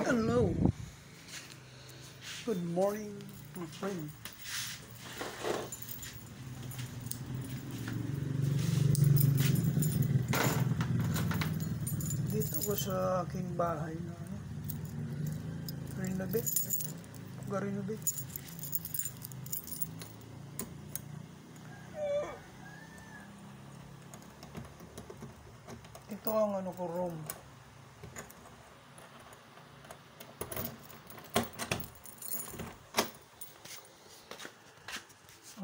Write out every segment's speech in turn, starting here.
Hello. Good morning, my friend. Dito ko sa aking bahay na renovate. Renovate. Ito ang ko room.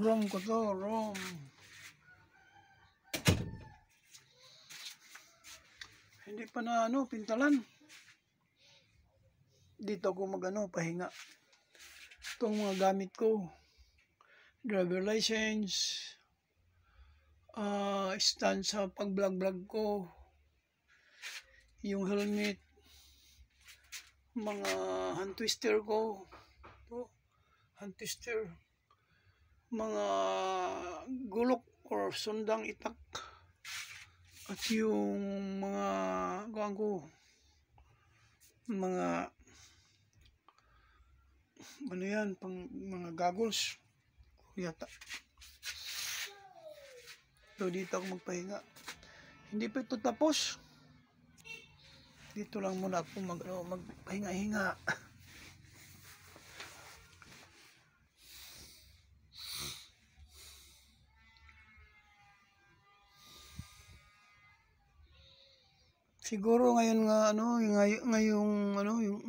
Room ko to, room. Hindi pa na pintalan. Dito ako pahinga. Itong mga gamit ko. Driver license. Stand sa pag-vlog ko. Yung helmet. Mga hand twister ko. Ito, hand twister. Mga gulok or sundang itak. At yung mga mga pang mga goggles yata. So dito ako magpahinga. Hindi pa ito tapos. Dito lang muna ako magpahinga-hinga. Siguro ngayon nga yung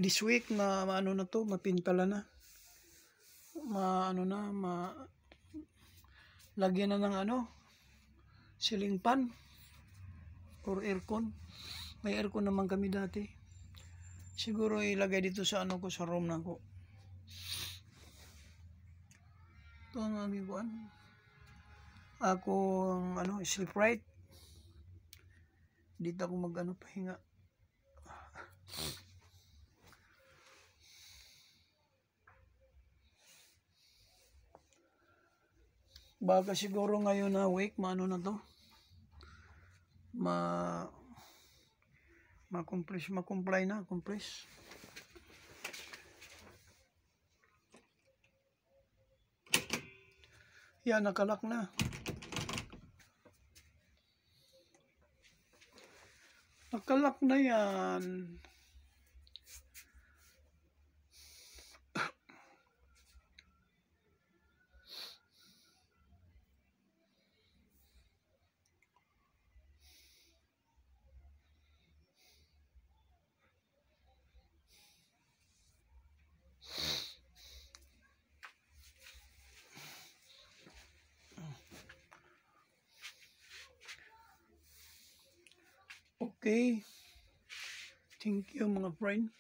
this week na na to, mapintala na. Lagyan na ng ceiling fan or aircon. May aircon naman kami dati. Siguro ilagay dito sa ko sa room na ko. Ito ang aming buwan. Ako sleep right. Dito ako pahinga. Baka siguro ngayon na week na to. Ma-comply na. Yan, nakalak na. Nakalak na yan. Okay. Thank you mga friend.